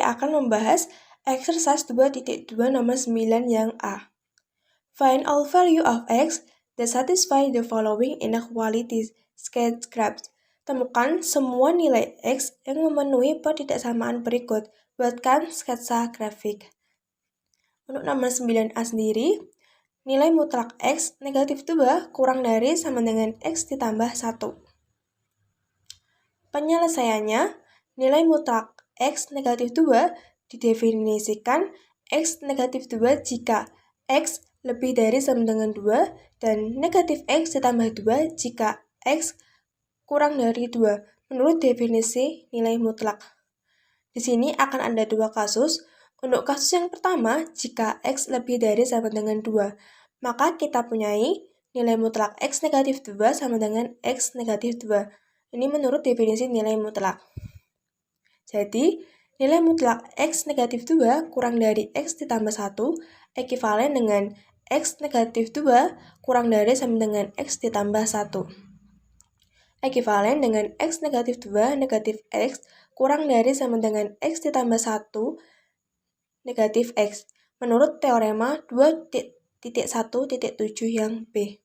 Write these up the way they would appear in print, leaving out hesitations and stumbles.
akan membahas exercise 2.2 nomor 9 yang A. Find all value of x that satisfy the following inequality sketch graph. Temukan semua nilai x yang memenuhi pertidaksamaan berikut. Buatkan sketsa grafik. Untuk nomor 9A sendiri, nilai mutlak x negatif 2 kurang dari sama dengan x ditambah 1. Penyelesaiannya, nilai mutlak x negatif 2 didefinisikan x negatif 2 jika x lebih dari sama dengan 2 dan negatif x ditambah 2 jika x kurang dari 2 menurut definisi nilai mutlak. Di sini akan ada dua kasus. Untuk kasus yang pertama, jika x lebih dari sama dengan 2, maka kita punyai nilai mutlak x negatif 2 sama dengan x negatif 2. Ini menurut definisi nilai mutlak. Jadi, nilai mutlak x negatif 2 kurang dari x ditambah 1 ekivalen dengan x negatif 2 kurang dari sama dengan x ditambah 1. Ekivalen dengan x negatif 2 negatif x kurang dari sama dengan x ditambah 1 negatif x menurut teorema 2.1.7 yang B.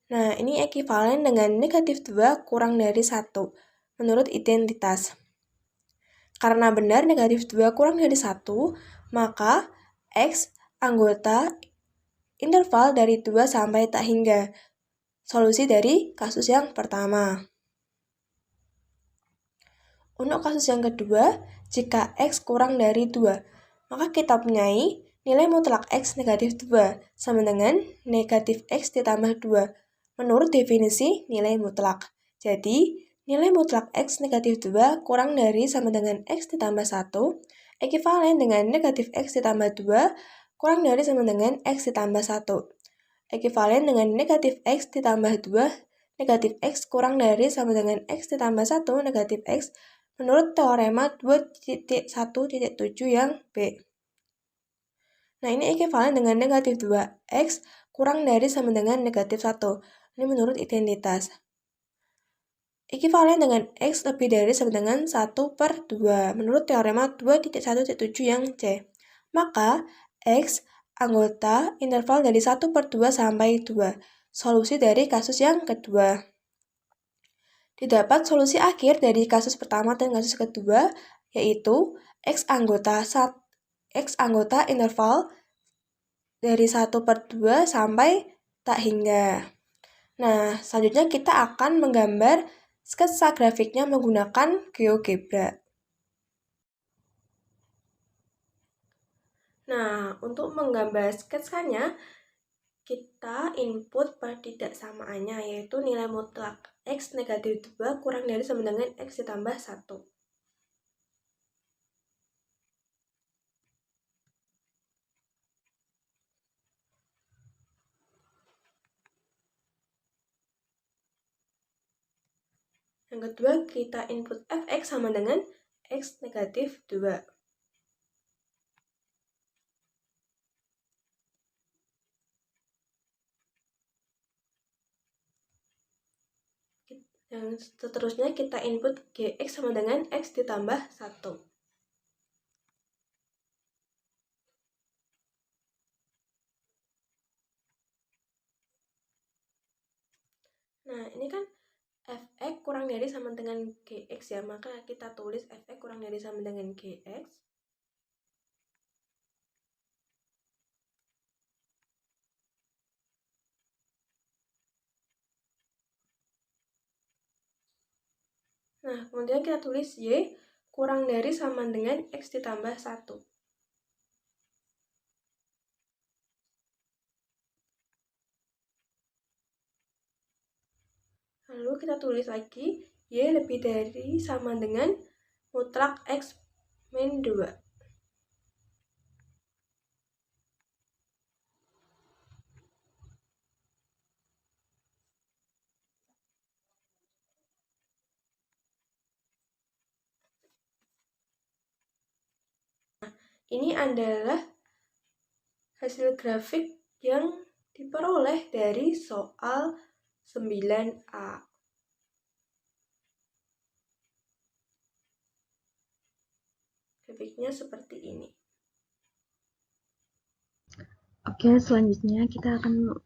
Nah, ini ekivalen dengan negatif 2 kurang dari 1 menurut identitas. Karena benar negatif 2 kurang dari 1, maka x anggota interval dari 2 sampai tak hingga. Solusi dari kasus yang pertama. Untuk kasus yang kedua, jika x kurang dari 2, maka kita punyai nilai mutlak x negatif 2 sama dengan negatif x ditambah 2 menurut definisi nilai mutlak. Jadi, nilai mutlak x negatif 2 kurang dari sama dengan x ditambah 1 ekivalen dengan negatif x ditambah 2 kurang dari sama dengan x ditambah 1. Ekivalen dengan negatif x ditambah 2 negatif x kurang dari sama dengan x ditambah 1 negatif x menurut teorema 2.1.7 yang B. Nah, ini ekivalen dengan negatif 2x kurang dari sama dengan negatif 1. Ini menurut identitas. Ekivalen dengan x lebih dari sama dengan 1/2 menurut teorema 2.1.7 yang C. Maka, x anggota interval dari 1/2 sampai 2. Solusi dari kasus yang kedua. Didapat solusi akhir dari kasus pertama dan kasus kedua, yaitu x anggota interval dari 1/2 sampai tak hingga. Nah, selanjutnya kita akan menggambar sketsa grafiknya menggunakan GeoGebra. Nah, untuk menggambar sketsanya, kita input pertidaksamaannya, yaitu nilai mutlak x negatif 2 kurang dari sama dengan x ditambah 1. Yang kedua, kita input fx sama dengan x negatif 2. Yang seterusnya kita input gx sama dengan x ditambah 1. Nah, ini kan fx kurang dari sama dengan gx ya, maka kita tulis fx kurang dari sama dengan gx. Nah, kemudian kita tulis y kurang dari sama dengan x ditambah 1. Lalu kita tulis lagi y lebih dari sama dengan mutlak x min 2. Ini adalah hasil grafik yang diperoleh dari soal 9A. grafiknya seperti ini. Oke, selanjutnya kita akan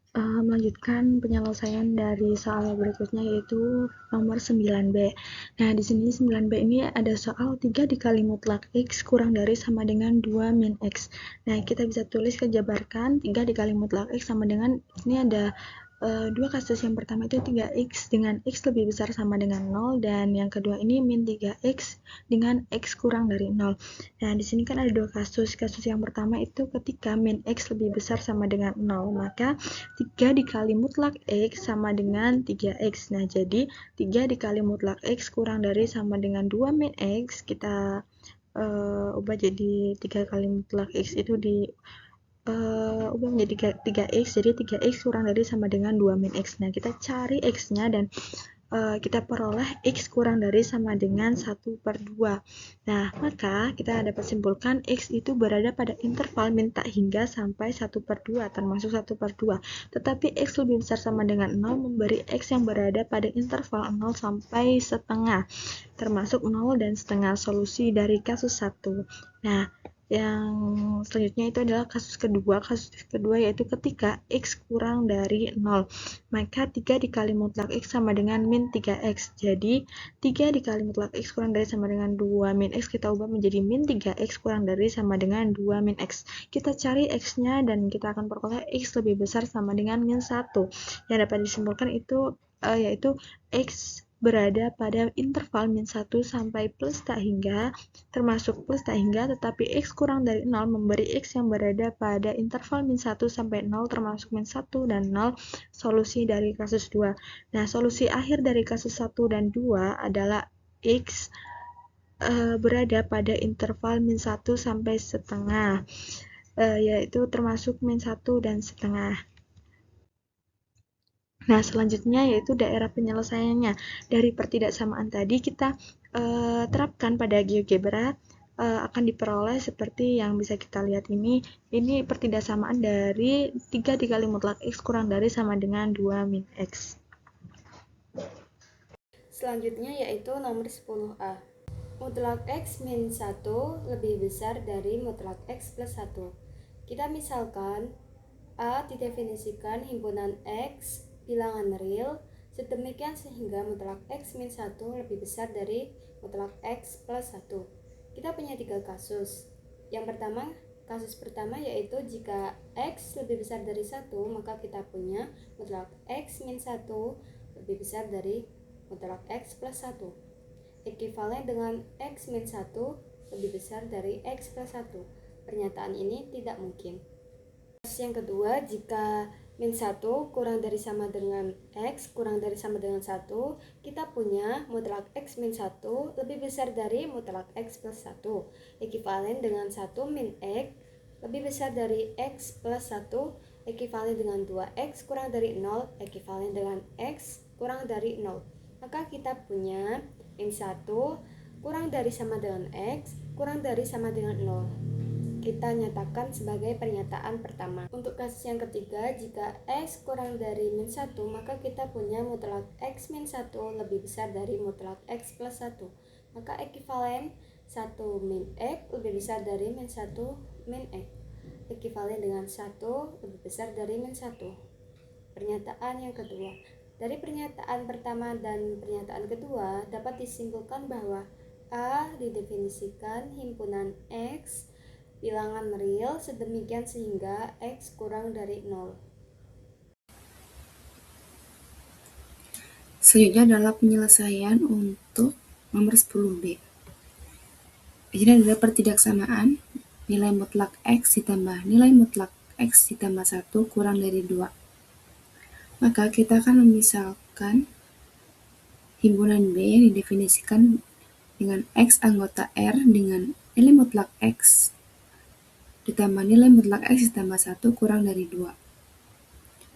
melanjutkan penyelesaian dari soal berikutnya, yaitu nomor 9B. Nah, di sini 9B ini ada soal 3 dikali mutlak X kurang dari sama dengan 2 min X. Nah, kita bisa tulis kejabarkan 3 dikali mutlak X sama dengan, ini ada dua kasus. Yang pertama itu 3x dengan x lebih besar sama dengan 0, dan yang kedua ini min 3x dengan x kurang dari 0. Nah, di sini kan ada dua kasus. Kasus yang pertama itu ketika min x lebih besar sama dengan 0, maka 3 dikali mutlak x sama dengan 3x. Nah, jadi 3 dikali mutlak x kurang dari sama dengan 2 min x, kita ubah jadi 3 kali mutlak x itu di ubah menjadi 3x, jadi 3x kurang dari sama dengan 2 min x. Nah, kita cari x-nya dan kita peroleh x kurang dari sama dengan 1/2. Nah, maka kita dapat simpulkan x itu berada pada interval min tak hingga sampai 1/2, termasuk 1/2. Tetapi x lebih besar sama dengan 0 memberi x yang berada pada interval 0 sampai setengah, termasuk 0 dan setengah, solusi dari kasus 1. Nah, yang selanjutnya itu adalah kasus kedua. Kasus kedua yaitu ketika x kurang dari 0, maka 3 dikali mutlak x sama dengan min 3x. Jadi 3 dikali mutlak x kurang dari sama dengan 2 min x, kita ubah menjadi min 3x kurang dari sama dengan 2 min x. Kita cari x-nya dan kita akan peroleh x lebih besar sama dengan min 1. Yang dapat disimpulkan itu yaitu x berada pada interval min 1 sampai plus tak hingga, termasuk plus tak hingga, tetapi x kurang dari 0 memberi x yang berada pada interval min 1 sampai 0, termasuk min 1 dan 0, solusi dari kasus 2. Nah, solusi akhir dari kasus 1 dan 2 adalah x berada pada interval min 1 sampai setengah, yaitu termasuk min 1 dan setengah. Nah, selanjutnya yaitu daerah penyelesaiannya. Dari pertidaksamaan tadi kita terapkan pada GeoGebra, akan diperoleh seperti yang bisa kita lihat ini. Ini pertidaksamaan dari 3 dikali mutlak x kurang dari sama dengan 2 min x. Selanjutnya yaitu nomor 10A. Mutlak x min 1 lebih besar dari mutlak x plus 1. Kita misalkan A didefinisikan himpunan x bilangan real sedemikian sehingga mutlak x min 1 lebih besar dari mutlak x plus 1. Kita punya 3 kasus. Yang pertama, kasus pertama yaitu jika x lebih besar dari 1, maka kita punya mutlak x min 1 lebih besar dari mutlak x plus 1. Ekivalen dengan x min 1 lebih besar dari x plus 1. Pernyataan ini tidak mungkin. Yang kedua, jika min 1 kurang dari sama dengan x kurang dari sama dengan 1, kita punya mutlak x min 1 lebih besar dari mutlak x plus 1, ekivalen dengan 1 min x lebih besar dari x plus 1, ekivalen dengan 2x kurang dari 0, ekivalen dengan x kurang dari 0. Maka kita punya min 1 kurang dari sama dengan x kurang dari sama dengan 0. Kita nyatakan sebagai pernyataan pertama. Untuk kasus yang ketiga, jika x kurang dari min 1, maka kita punya mutlak x min 1 lebih besar dari mutlak x plus 1. Maka ekivalen 1 min x lebih besar dari min 1 min x. Ekivalen dengan 1 lebih besar dari min 1. Pernyataan yang kedua. Dari pernyataan pertama dan pernyataan kedua, dapat disimpulkan bahwa A didefinisikan himpunan x bilangan real sedemikian sehingga x kurang dari 0. Selanjutnya adalah penyelesaian untuk nomor 10B. Jadi adalah pertidaksamaan nilai mutlak x ditambah nilai mutlak x ditambah 1 kurang dari 2. Maka kita akan memisalkan himpunan B yang didefinisikan dengan x anggota R dengan nilai mutlak x ditambah nilai mutlak x ditambah 1 kurang dari 2.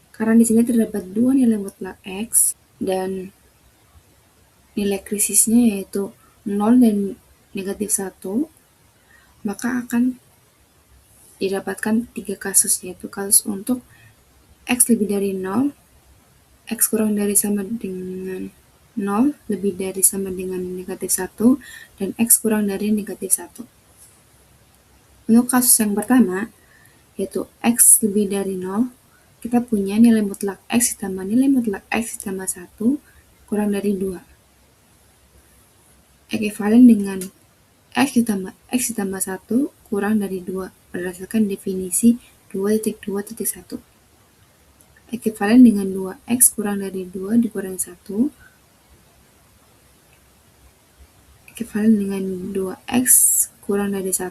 Karena di sini terdapat dua nilai mutlak x dan nilai krisisnya yaitu 0 dan negatif 1, maka akan didapatkan 3 kasus, yaitu kasus untuk x lebih dari 0, x kurang dari sama dengan 0, lebih dari sama dengan negatif 1, dan x kurang dari negatif 1. Untuk kasus yang pertama, yaitu X lebih dari 0, kita punya nilai mutlak X ditambah nilai mutlak X ditambah 1 kurang dari 2. Ekivalen dengan X ditambah 1 kurang dari 2 berdasarkan definisi 2.2.1. Ekivalen dengan 2X kurang dari 2 dikurangi 1. Ekivalen dengan 2X kurang dari 1.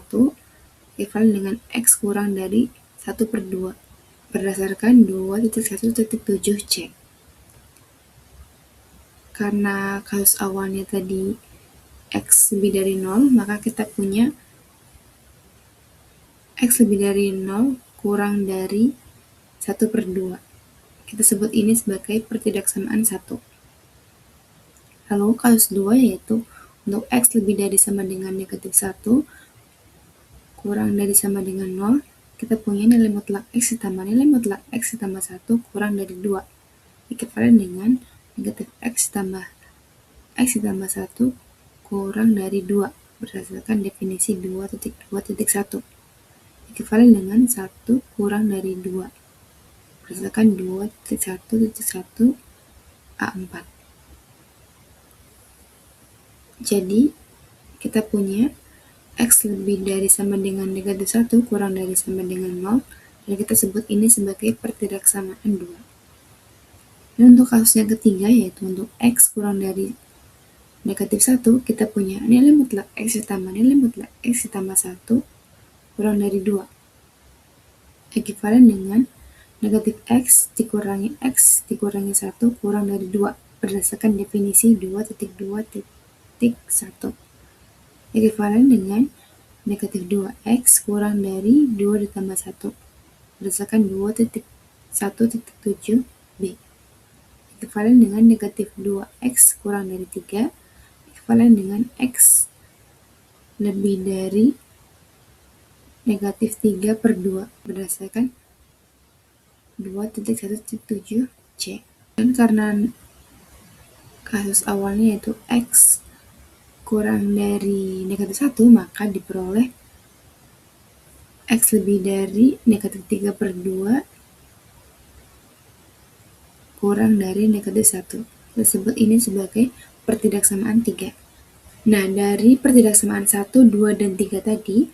Ekivalen dengan X kurang dari 1 per 2 berdasarkan 2.1.7c. Karena kasus awalnya tadi X lebih dari 0, maka kita punya X lebih dari 0 kurang dari 1 per 2. Kita sebut ini sebagai pertidaksamaan 1. Lalu kasus 2 yaitu untuk X lebih dari sama dengan negatif 1 kurang dari sama dengan 0, kita punya nilai mutlak X ditambah nilai mutlak X ditambah 1 kurang dari 2. Ekivalen dengan negatif X ditambah 1 kurang dari 2 berdasarkan definisi 2.2.1. Ekivalen dengan 1 kurang dari 2 berdasarkan 2.1.1 A4. Jadi kita punya X lebih dari sama dengan negatif 1 kurang dari sama dengan 0, dan kita sebut ini sebagai pertidaksamaan 2. Dan untuk kasus yang ketiga, yaitu untuk X kurang dari negatif 1, kita punya nilai mutlak X ditambah nilai mutlak X ditambah 1 kurang dari 2. Ekivalen dengan negatif X dikurangi 1 kurang dari 2 berdasarkan definisi 2.2.1. Ekivalen dengan negatif 2X kurang dari 2 ditambah 1 berdasarkan 2.1.7b. Ekivalen dengan negatif 2X kurang dari 3, ekivalen dengan X lebih dari negatif 3 per 2 berdasarkan 2.1.7c. Dan karena kasus awalnya yaitu X kurang dari negatif 1, maka diperoleh X lebih dari negatif 3 per 2 kurang dari negatif 1. Kita sebut ini sebagai pertidaksamaan 3. Nah, dari pertidaksamaan 1, 2, dan 3 tadi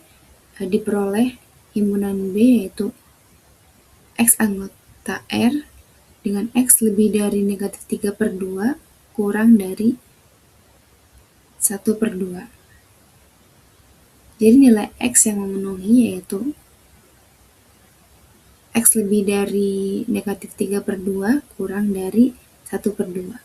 diperoleh himpunan B yaitu X anggota R dengan X lebih dari negatif 3 per 2 kurang dari 1 per 2. Jadi nilai X yang memenuhi yaitu X lebih dari negatif 3 per 2 kurang dari 1 per 2.